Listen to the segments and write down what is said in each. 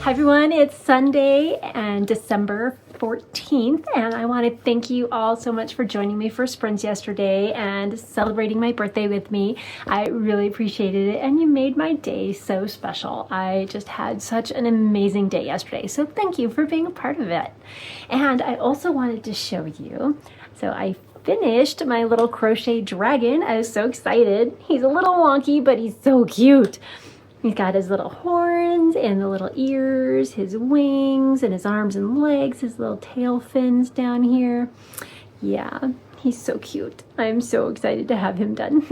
Hi everyone, it's Sunday and December 14th, and I want to thank you all so much for joining me for sprints yesterday and celebrating my birthday with me. I really appreciated it, and you made my day so special. I just had such an amazing day yesterday, so thank you for being a part of it. And I also wanted to show you, so I finished my little crochet dragon. I was so excited. He's a little wonky, but he's so cute. He's got his little horns and the little ears, his wings and his arms and legs, his little tail fins down here. Yeah, he's so cute. I'm so excited to have him done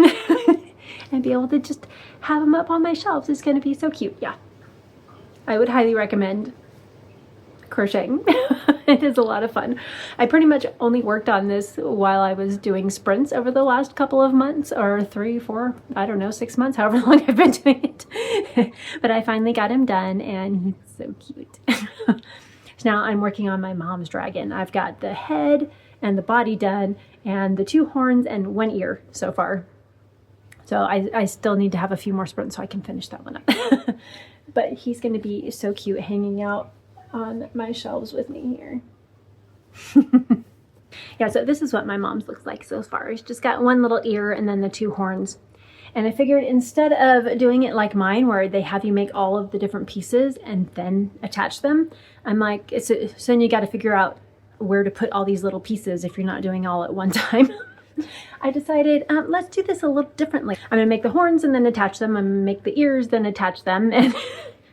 and be able to just have him up on my shelves. It's going to be so cute. Yeah, I would highly recommend crocheting. It is a lot of fun. I pretty much only worked on this while I was doing sprints over the last couple of months, or 3, 4, I don't know, 6 months, however long I've been doing it. But I finally got him done and he's so cute. So now I'm working on my mom's dragon. I've got the head and the body done and the 2 horns and 1 ear so far. So I still need to have a few more sprints so I can finish that one up. But he's going to be so cute hanging out on my shelves with me here. Yeah, so this is what my mom's looks like so far. She's just got 1 little ear and then the 2 horns. And I figured instead of doing it like mine, where they have you make all of the different pieces and then attach them, I'm like, so then you got to figure out where to put all these little pieces if you're not doing all at one time. I decided, let's do this a little differently. I'm gonna make the horns and then attach them. I'm gonna make the ears, then attach them, and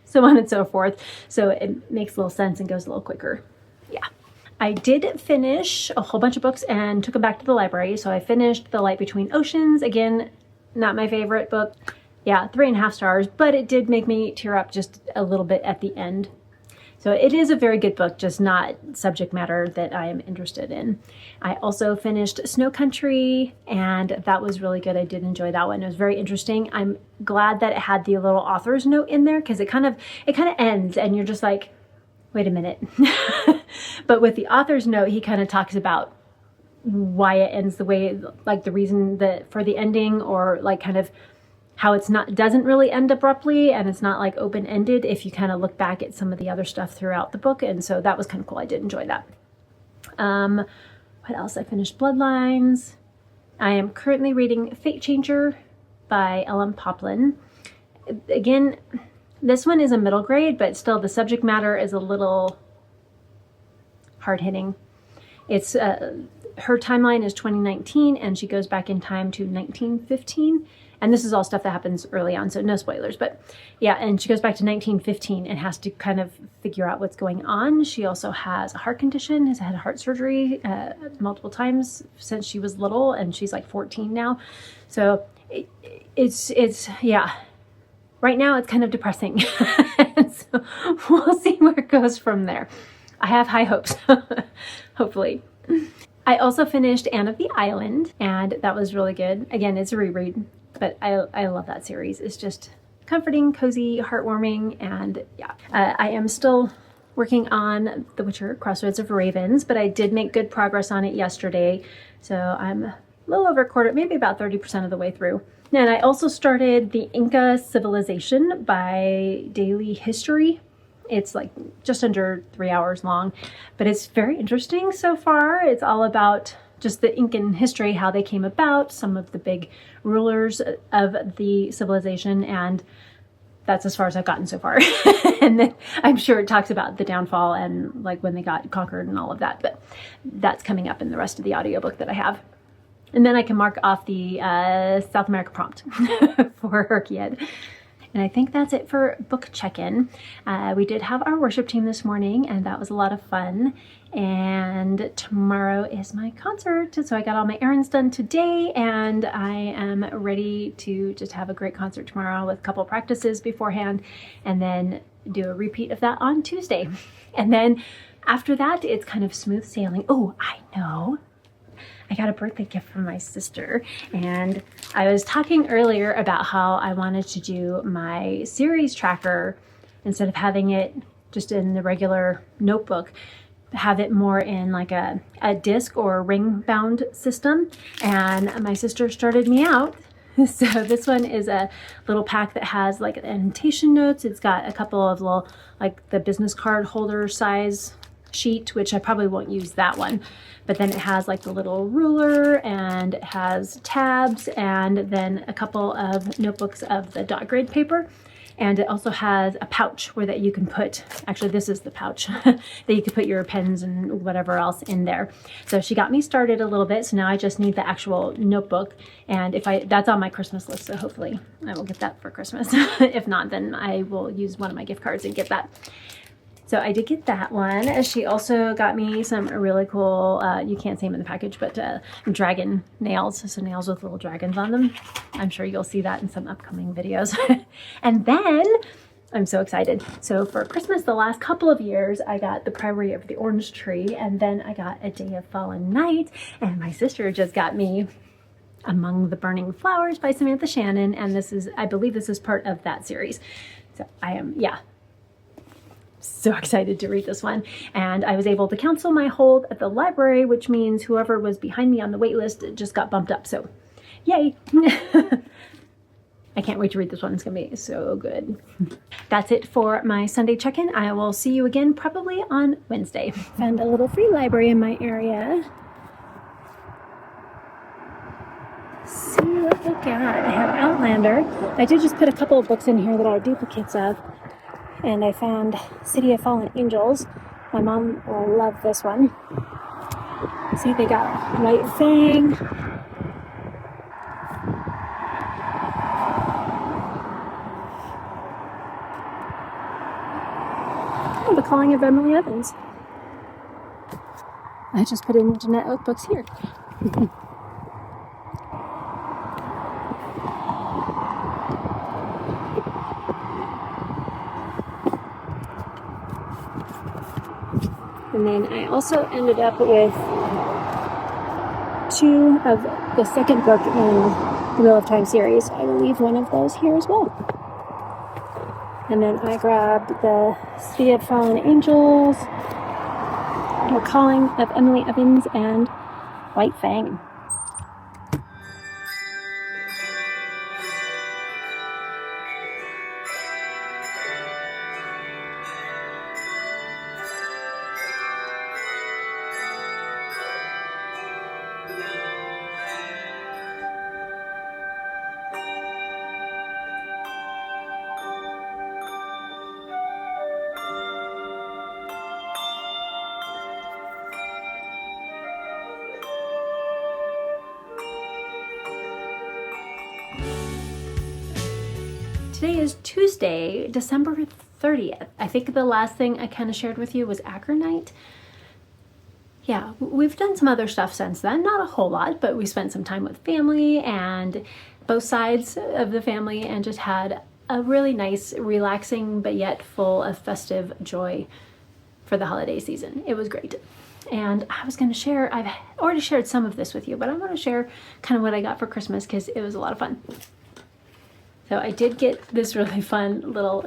so on and so forth. So it makes a little sense and goes a little quicker. Yeah. I did finish a whole bunch of books and took them back to the library. So I finished The Light Between Oceans. Again, not my favorite book. Yeah, 3.5 stars, but it did make me tear up just a little bit at the end. So it is a very good book, just not subject matter that I am interested in. I also finished Snow Country, and that was really good. I did enjoy that one. It was very interesting. I'm glad that it had the little author's note in there, because it kind of ends and you're just like, wait a minute. But with the author's note, he kind of talks about why it ends the way, like the reason that for the ending, or like kind of how it's not, doesn't really end abruptly, and it's not like open-ended if you kind of look back at some of the other stuff throughout the book. And so that was kind of cool. I did enjoy that. What else? I finished Bloodlines. I am currently reading Fate Changer by Ellen Poplin. Again, this one is a middle grade, but still the subject matter is a little hard-hitting. It's her timeline is 2019, and she goes back in time to 1915. And this is all stuff that happens early on, so no spoilers. But yeah, and she goes back to 1915 and has to kind of figure out what's going on. She also has a heart condition, has had heart surgery multiple times since she was little, and she's like 14 now. So it's yeah. Right now it's kind of depressing. So we'll see where it goes from there. I have high hopes, hopefully. I also finished Anne of the Island, and that was really good. Again, it's a reread, but I love that series. It's just comforting, cozy, heartwarming, and yeah. I am still working on The Witcher: Crossroads of Ravens, but I did make good progress on it yesterday. So I'm a little over a quarter, maybe about 30% of the way through. And I also started The Inca Civilization by Daily History. It's like just under 3 hours long, but it's very interesting so far. It's all about just the Incan history, how they came about, some of the big rulers of the civilization, and that's as far as I've gotten so far. And then I'm sure it talks about the downfall and like when they got conquered and all of that, but that's coming up in the rest of the audiobook that I have. And then I can mark off the South America prompt for Herkiad. And I think that's it for book check-in. We did have our worship team this morning, and that was a lot of fun. And tomorrow is my concert. So I got all my errands done today, and I am ready to just have a great concert tomorrow with a couple practices beforehand, and then do a repeat of that on Tuesday. And then after that, it's kind of smooth sailing. Oh, I know. I got a birthday gift from my sister, and I was talking earlier about how I wanted to do my series tracker, instead of having it just in the regular notebook, have it more in like a disc or ring bound system. And my sister started me out So this one is a little pack that has like annotation notes. It's got a couple of little, like the business card holder size sheet, which I probably won't use that one. But then it has like the little ruler, and it has tabs, and then a couple of notebooks of the dot grid paper. And it also has a pouch where that you can put, actually this is the pouch, that you can put your pens and whatever else in there. So she got me started a little bit. So now I just need the actual notebook. And that's on my Christmas list. So hopefully I will get that for Christmas. If not, then I will use one of my gift cards and get that. So I did get that one. She also got me some really cool, you can't see them in the package, but dragon nails. So nails with little dragons on them. I'm sure you'll see that in some upcoming videos. And then, I'm so excited. So for Christmas, the last couple of years, I got the Priory of the Orange Tree, and then I got A Day of Fallen Night, and my sister just got me Among the Burning Flowers by Samantha Shannon, and this is, I believe this is part of that series. So I am, yeah, so excited to read this one. And I was able to cancel my hold at the library, which means whoever was behind me on the wait list just got bumped up. So yay. I can't wait to read this one. It's gonna be so good. That's it for my Sunday check-in. I will see you again probably on Wednesday. Found a little free library in my area. See what we got. I have Outlander. I did just put a couple of books in here that are duplicates of. And I found City of Fallen Angels. My mom will love this one. See, they got White Fang. Oh, The Calling of Emily Evans. I just put in Jeanette Oak books here. And then I also ended up with 2 of the second book in the Wheel of Time series. I will leave one of those here as well. And then I grabbed the City of Fallen Angels, The Calling of Emily Evans, and White Fang. Today is Tuesday, December 30th. I think the last thing I kind of shared with you was Acre Night. Yeah, we've done some other stuff since then. Not a whole lot, but we spent some time with family and both sides of the family and just had a really nice, relaxing, but yet full of festive joy for the holiday season. It was great. And I was going to share, I've already shared some of this with you, but I want to share kind of what I got for Christmas because it was a lot of fun. So I did get this really fun little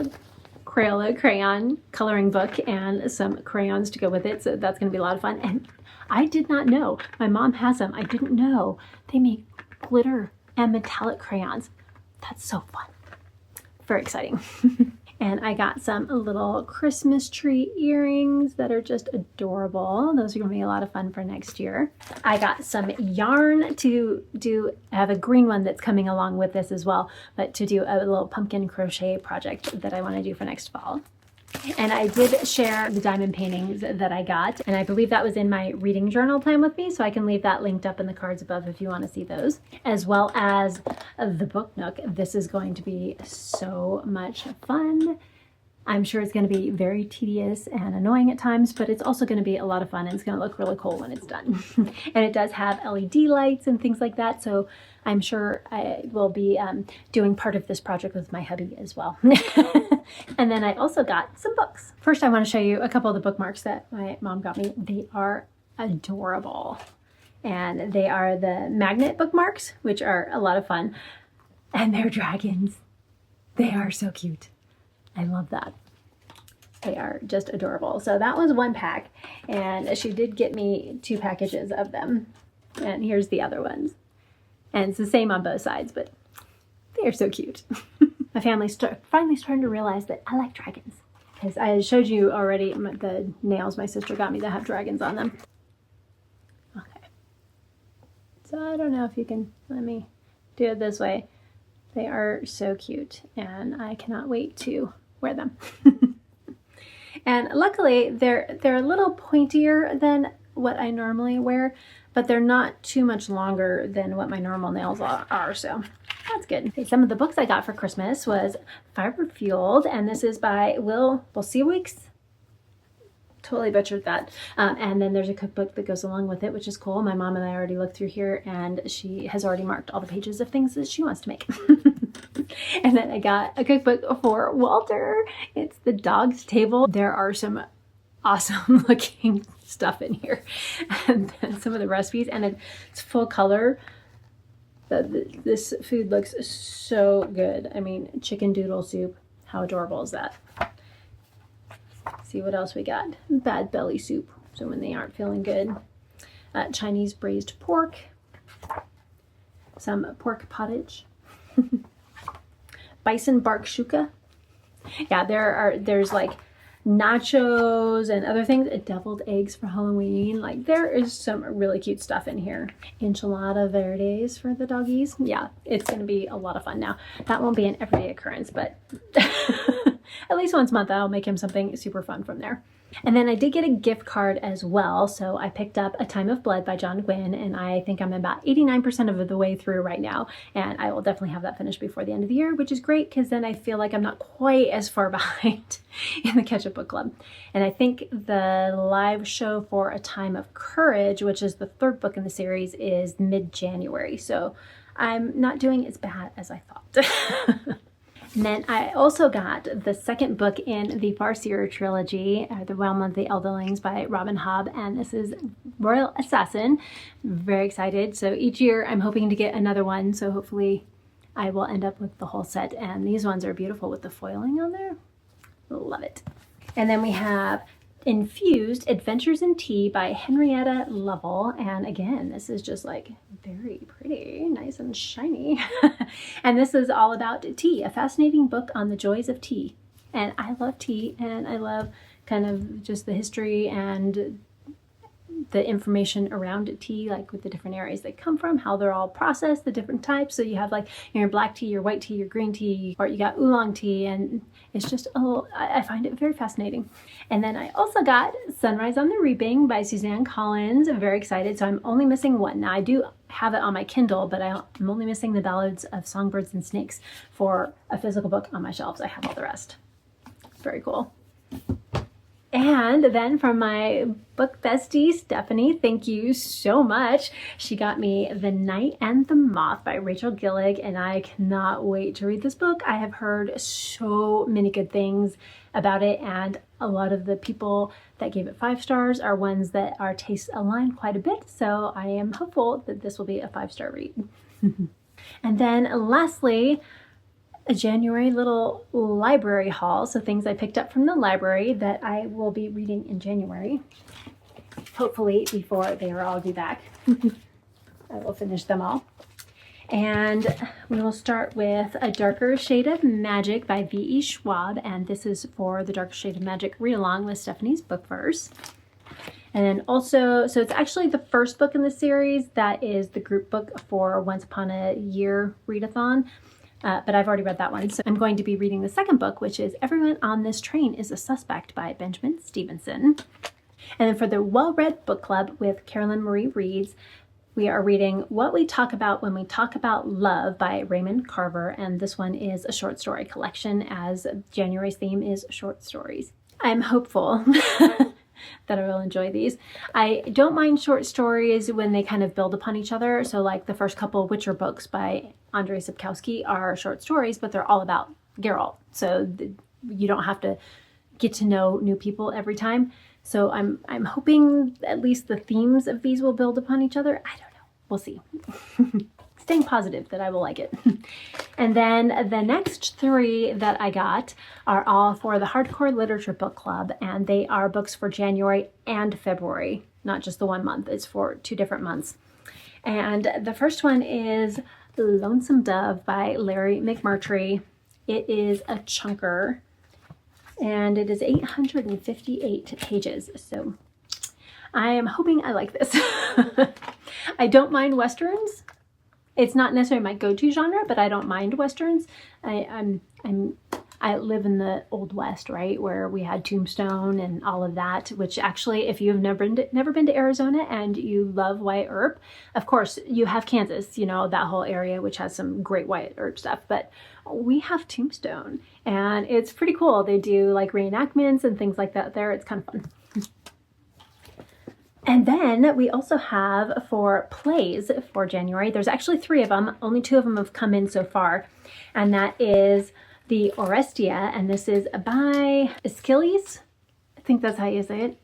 Crayola crayon coloring book and some crayons to go with it. So that's going to be a lot of fun. And I did not know, my mom has them. I didn't know they make glitter and metallic crayons. That's so fun. Very exciting. And I got some little Christmas tree earrings that are just adorable. Those are going to be a lot of fun for next year. I got some yarn to I have a green one that's coming along with this as well, but to do a little pumpkin crochet project that I want to do for next fall. And I did share the diamond paintings that I got, and I believe that was in my reading journal plan with me, so I can leave that linked up in the cards above if you want to see those, as well as the book nook. This is going to be so much fun. I'm sure it's going to be very tedious and annoying at times, but it's also going to be a lot of fun, and it's going to look really cool when it's done. And it does have LED lights and things like that, so I'm sure I will be doing part of this project with my hubby as well. And then I also got some books. First, I want to show you a couple of the bookmarks that my mom got me. They are adorable. And they are the magnet bookmarks, which are a lot of fun. And they're dragons. They are so cute. I love that. They are just adorable. So that was one pack. And she did get me 2 packages of them. And here's the other ones. And it's the same on both sides, but They are so cute. My family's finally starting to realize that I like dragons. Because I showed you already the nails my sister got me that have dragons on them. Okay. So I don't know if you can, let me do it this way. They are so cute and I cannot wait to wear them. And luckily they're a little pointier than what I normally wear, but they're not too much longer than what my normal nails are, so that's good. Okay, some of the books I got for Christmas was Fiber Fueled, and this is by Will Bolsiewiks. Totally butchered that. And then there's a cookbook that goes along with it, which is cool. My mom and I already looked through here, and she has already marked all the pages of things that she wants to make. And then I got a cookbook for Walter. It's The Dog's Table. There are some awesome looking stuff in here, and then some of the recipes, and it's full color. This food looks so good. I mean, chicken doodle soup, how adorable is that? See what else we got. Bad belly soup, so when they aren't feeling good. Chinese braised pork, some pork pottage, bison bark shuka. Yeah, there's like nachos and other things, deviled eggs for Halloween. Like, there is some really cute stuff in here. Enchilada verdes for the doggies. Yeah, it's gonna be a lot of fun. Now that won't be an everyday occurrence, but at least once a month I'll make him something super fun from there. And then I did get a gift card as well. So I picked up A Time of Blood by John Gwynne, and I think I'm about 89% of the way through right now. And I will definitely have that finished before the end of the year, which is great because then I feel like I'm not quite as far behind in the Catch Up Book Club. And I think the live show for A Time of Courage, which is the third book in the series, is mid-January. So I'm not doing as bad as I thought. And then I also got the second book in the Farseer trilogy, The Realm of the Elderlings by Robin Hobb, and this is Royal Assassin. Very excited. So each year I'm hoping to get another one, so hopefully I will end up with the whole set. And these ones are beautiful with the foiling on there. Love it. And then we have Infused Adventures in Tea by Henrietta Lovell. And again, this is just like very pretty, nice and shiny. And this is all about tea, a fascinating book on the joys of tea. And I love tea, and I love kind of just the history and the information around tea, like with the different areas they come from, how they're all processed, the different types. So you have like your black tea, your white tea, your green tea, or you got oolong tea, and it's just a little, I find it very fascinating. And then I also got Sunrise on the Reaping by Suzanne Collins. I'm very excited. So I'm only missing one. Now I do have it on my Kindle, but I'm only missing the Ballads of Songbirds and Snakes for a physical book on my shelves. I have all the rest. Very cool. And then from my book bestie, Stephanie, thank you so much. She got me The Night and the Moth by Rachel Gillig, and I cannot wait to read this book. I have heard so many good things about it, and a lot of the people that gave it 5 stars are ones that our tastes align quite a bit, so I am hopeful that this will be a 5-star read. And then lastly, a January little library haul. So things I picked up from the library that I will be reading in January, hopefully before they are all due back. I will finish them all. And we will start with A Darker Shade of Magic by V.E. Schwab. And this is for the Darker Shade of Magic read along with Stephanie's book verse. And then also, so it's actually the first book in the series that is the group book for Once Upon a Year readathon. But I've already read that one. So I'm going to be reading the second book, which is Everyone on This Train is a Suspect by Benjamin Stevenson. And then for the Well-Read Book Club with Carolyn Marie Reads, we are reading What We Talk About When We Talk About Love by Raymond Carver. And this one is a short story collection, as January's theme is short stories. I'm hopeful that I will enjoy these. I don't mind short stories when they kind of build upon each other. So like the first couple Witcher books by Andrzej Sapkowski are short stories, but they're all about Geralt. So you don't have to get to know new people every time. So I'm hoping at least the themes of these will build upon each other. I don't know. We'll see. Staying positive that I will like it. And then the next 3 that I got are all for the Hardcore Literature Book Club, and they are books for January and February, not just the 1 month. It's for 2 different months. And the first one is Lonesome Dove by Larry McMurtry. It is a chunker, and it is 858 pages. So I am hoping I like this. I don't mind Westerns. It's not necessarily my go-to genre, but I don't mind Westerns. I live in the Old West, right, where we had Tombstone and all of that, which actually, if you've never been to Arizona and you love Wyatt Earp, of course, you have Kansas, you know, that whole area, which has some great Wyatt Earp stuff, but we have Tombstone, and it's pretty cool. They do like reenactments and things like that there. It's kind of fun. And then we also have for plays for January, there's actually 3 of them. Only 2 of them have come in so far. And that is the Orestia, and this is by Aeschylus. I think that's how you say it,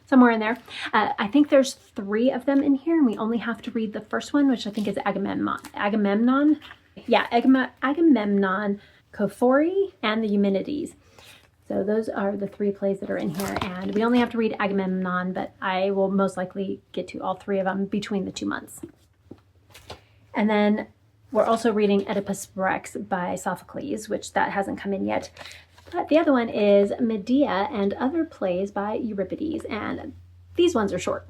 somewhere in there. I think there's 3 of them in here, and we only have to read the first one, which I think is Agamemnon. Yeah, Agamemnon, Cophori, and the Eumenides. So those are the 3 plays that are in here, and we only have to read Agamemnon, but I will most likely get to all 3 of them between the 2 months. And then we're also reading Oedipus Rex by Sophocles, which that hasn't come in yet. But the other one is Medea and Other Plays by Euripides, and these ones are short,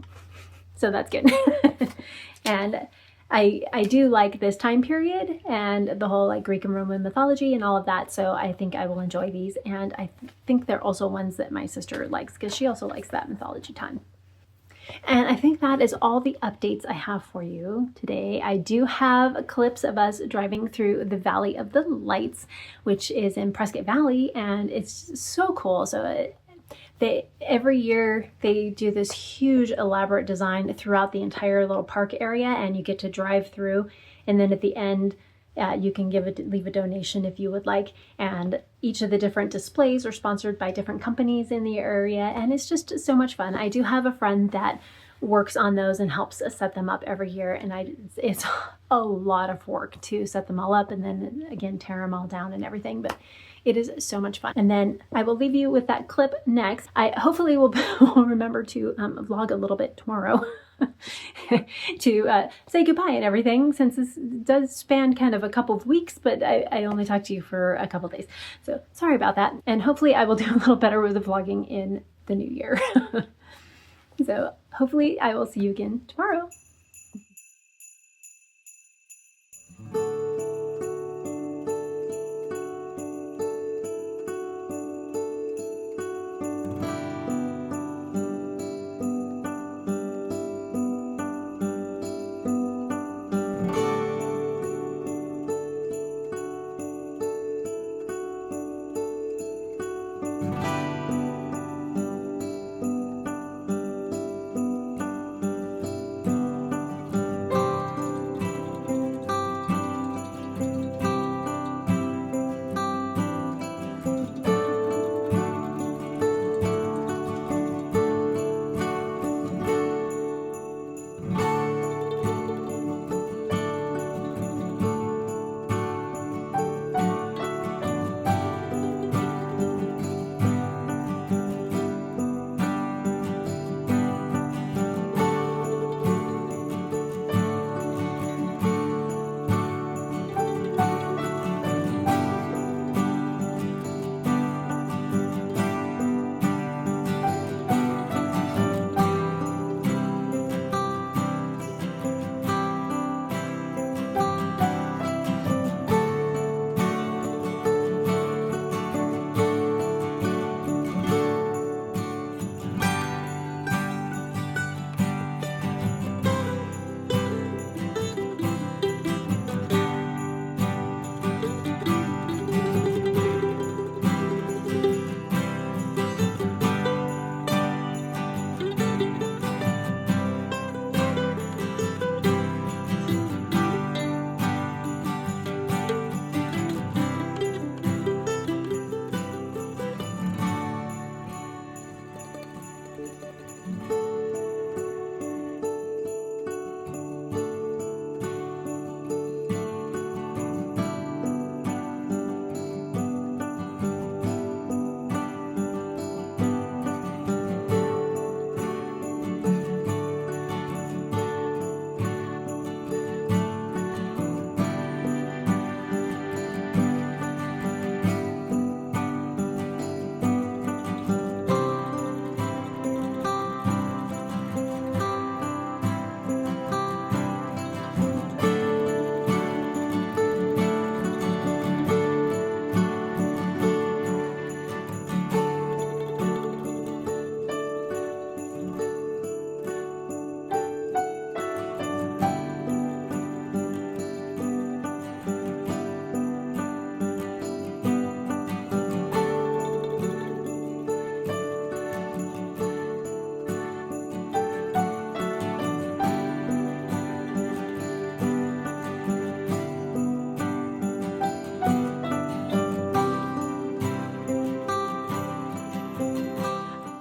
so that's good. And I do like this time period and the whole like Greek and Roman mythology and all of that, so I think I will enjoy these, and I think they're also ones that my sister likes because she also likes that mythology time. And I think that is all the updates I have for you today. I do have clips of us driving through the Valley of the Lights, which is in Prescott Valley, and it's so cool. So every year they do this huge elaborate design throughout the entire little park area, and you get to drive through, and then at the end you can leave a donation if you would like, and each of the different displays are sponsored by different companies in the area, and it's just so much fun. I do have a friend that works on those and helps us set them up every year, and it's a lot of work to set them all up and then again tear them all down and everything, but it is so much fun. And then I will leave you with that clip next. I hopefully will remember to vlog a little bit tomorrow to say goodbye and everything, since this does span kind of a couple of weeks, but I only talked to you for a couple of days. So sorry about that. And hopefully I will do a little better with the vlogging in the new year. So hopefully I will see you again tomorrow.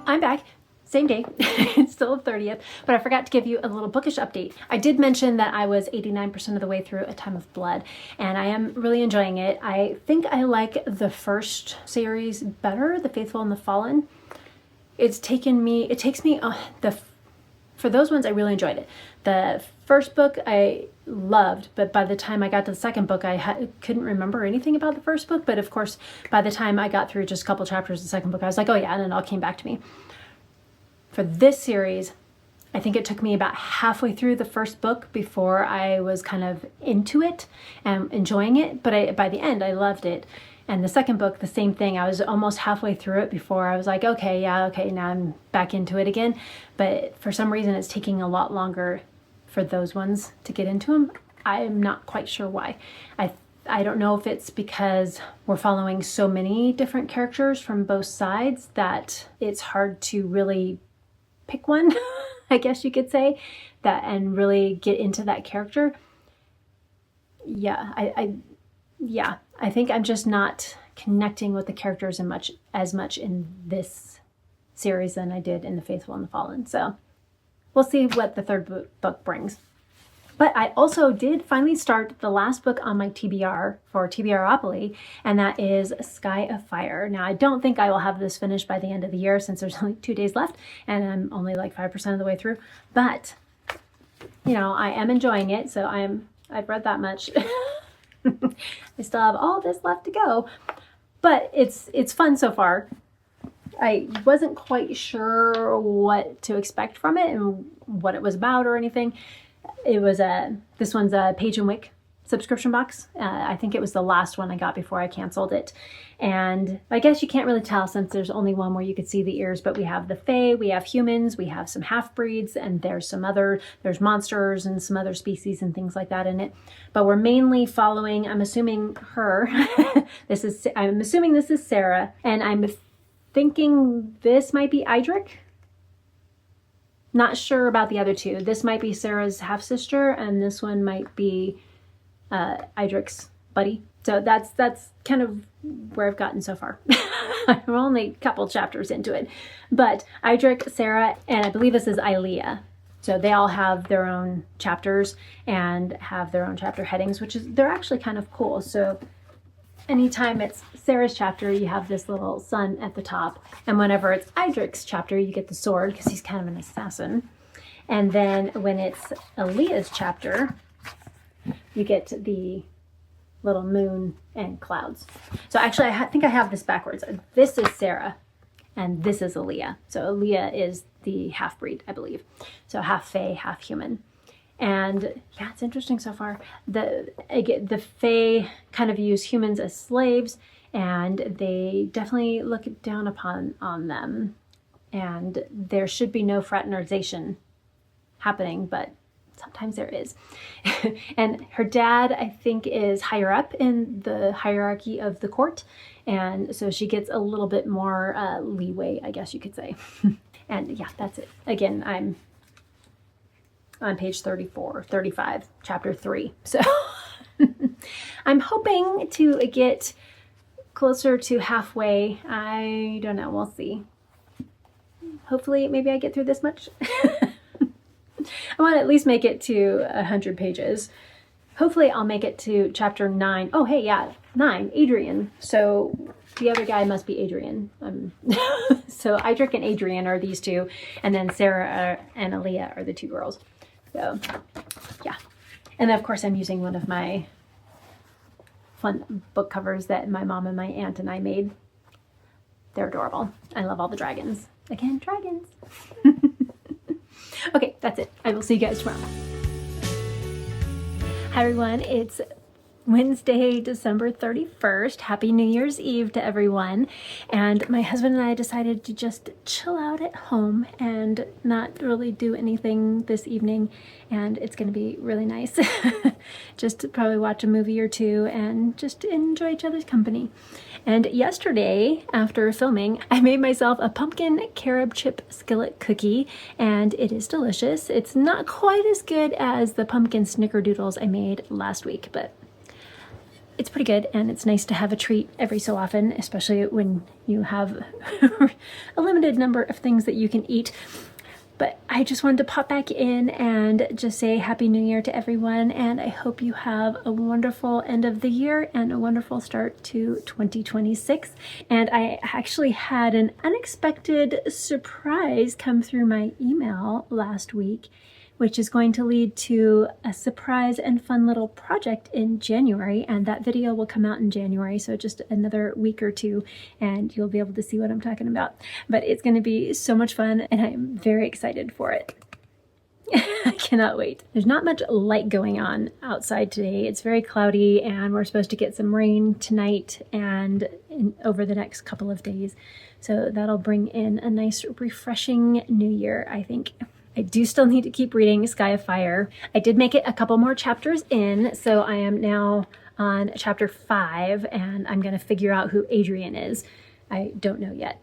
I'm back. Same day. It's still the 30th, but I forgot to give you a little bookish update. I did mention that I was 89% of the way through A Time of Blood, and I am really enjoying it. I think I like the first series better, The Faithful and the Fallen. For those ones, I really enjoyed it. The first book I loved, but by the time I got to the second book, I couldn't remember anything about the first book. But of course, by the time I got through just a couple chapters of the second book, I was like, oh yeah, and it all came back to me. For this series, I think it took me about halfway through the first book before I was kind of into it and enjoying it. But by the end, I loved it. And the second book, the same thing. I was almost halfway through it before I was like, okay, now I'm back into it again. But for some reason, it's taking a lot longer for those ones to get into them. I'm not quite sure why. I don't know if it's because we're following so many different characters from both sides that it's hard to really pick one, I guess you could say, that and really get into that character. Yeah, I think I'm just not connecting with the characters as much in this series than I did in The Faithful and the Fallen. So we'll see what the third book brings. But I also did finally start the last book on my TBR for TBRopoly, and that is Sky of Fire. Now, I don't think I will have this finished by the end of the year since there's only 2 days left, and I'm only like 5% of the way through. But, I am enjoying it, so I've read that much. I still have all this left to go, but it's fun so far. I wasn't quite sure what to expect from it and what it was about or anything. It was this one's a Page and Wick subscription box. I think it was the last one I got before I canceled it. And I guess you can't really tell since there's only one where you could see the ears, but we have the Fae, we have humans, we have some half-breeds, and there's monsters and some other species and things like that in it. But we're mainly following, I'm assuming her, I'm assuming this is Sarah, and I'm thinking this might be Idric. Not sure about the other two. This might be Sarah's half-sister, and this one might be Idric's buddy. So that's kind of where I've gotten so far. I'm only a couple chapters into it. But Idric, Sarah, and I believe this is Ilea. So they all have their own chapters and have their own chapter headings, they're actually kind of cool. So anytime it's Sarah's chapter, you have this little sun at the top. And whenever it's Idric's chapter, you get the sword because he's kind of an assassin. And then when it's Alea's chapter, you get the little moon and clouds. So actually, I think I have this backwards. This is Sarah, and this is Ilea. So Ilea is the half-breed, I believe. So half Fae, half human. And yeah, it's interesting so far. The Fae kind of use humans as slaves, and they definitely look down on them. And there should be no fraternization happening, but sometimes there is. And her dad, I think, is higher up in the hierarchy of the court. And so she gets a little bit more leeway, I guess you could say. And yeah, that's it. Again, I'm on page 35, chapter 3. So I'm hoping to get closer to halfway. I don't know. We'll see. Hopefully, maybe I get through this much. I want to at least make it to 100 pages. Hopefully I'll make it to chapter 9. Oh, hey, yeah, 9, Adrian. So the other guy must be Adrian. So Idric and Adrian are these two, and then Sarah and Ilea are the 2 girls. So, yeah. And then, of course, I'm using one of my fun book covers that my mom and my aunt and I made. They're adorable. I love all the dragons. Again, dragons. Okay, that's it. I will see you guys tomorrow. Hi, everyone. It's Wednesday, December 31st. Happy New Year's Eve to everyone. And my husband and I decided to just chill out at home and not really do anything this evening. And it's going to be really nice. Just probably watch a movie or two and just enjoy each other's company. And yesterday, after filming, I made myself a pumpkin carob chip skillet cookie, and it is delicious. It's not quite as good as the pumpkin snickerdoodles I made last week, but it's pretty good, and it's nice to have a treat every so often, especially when you have a limited number of things that you can eat. But I just wanted to pop back in and just say Happy New Year to everyone, and I hope you have a wonderful end of the year and a wonderful start to 2026. And I actually had an unexpected surprise come through my email last week, which is going to lead to a surprise and fun little project in January, and that video will come out in January, so just another week or two, and you'll be able to see what I'm talking about. But it's going to be so much fun, and I'm very excited for it. I cannot wait. There's not much light going on outside today. It's very cloudy, and we're supposed to get some rain tonight and over the next couple of days, so that'll bring in a nice refreshing new year, I think. I do still need to keep reading Sky of Fire. I did make it a couple more chapters in, so I am now on chapter 5, and I'm going to figure out who Adrian is. I don't know yet,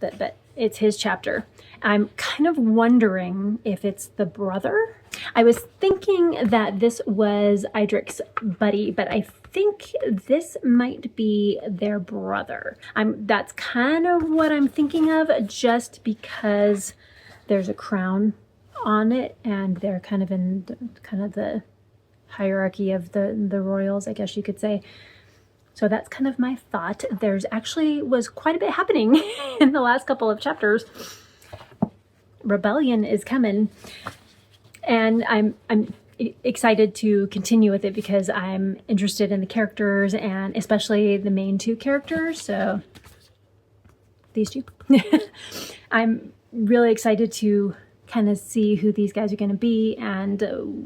but it's his chapter. I'm kind of wondering if it's the brother. I was thinking that this was Idric's buddy, but I think this might be their brother. That's kind of what I'm thinking of, just because there's a crown on it, and they're kind of in the hierarchy of the royals, I guess you could say. So that's kind of my thought. There's actually was quite a bit happening in the last couple of chapters. Rebellion is coming, and I'm excited to continue with it because I'm interested in the characters, and especially the main two characters. So these two. I'm really excited to kind of see who these guys are going to be and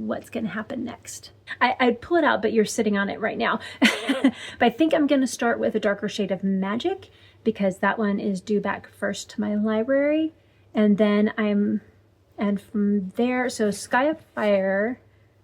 what's going to happen next. I'd pull it out, but you're sitting on it right now. But I think I'm going to start with A Darker Shade of Magic, because that one is due back first to my library. And then and from there, so Sky of Fire,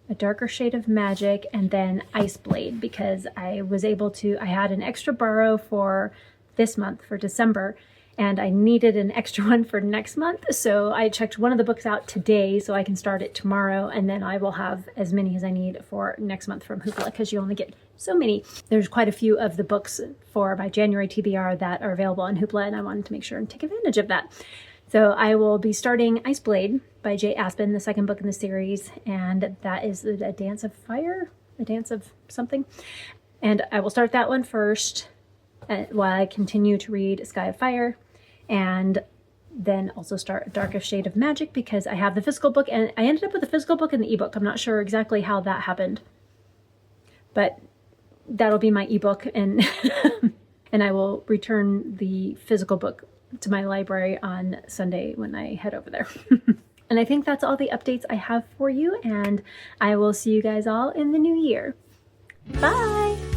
A Darker Shade of Magic, and then Ice Blade, because I had an extra borrow for this month, for December, and I needed an extra one for next month. So I checked one of the books out today so I can start it tomorrow, and then I will have as many as I need for next month from Hoopla, because you only get so many. There's quite a few of the books for my January TBR that are available on Hoopla, and I wanted to make sure and take advantage of that. So I will be starting Ice Blade by Jay Aspin, the second book in the series, and that is A Dance of Fire, A Dance of something. And I will start that one first while I continue to read Sky of Fire, and then also start Darkest Shade of Magic, because I have the physical book, and I ended up with the physical book and the ebook. I'm not sure exactly how that happened, but that'll be my ebook, and and I will return the physical book to my library on Sunday when I head over there. And I think that's all the updates I have for you, and I will see you guys all in the new year. Bye!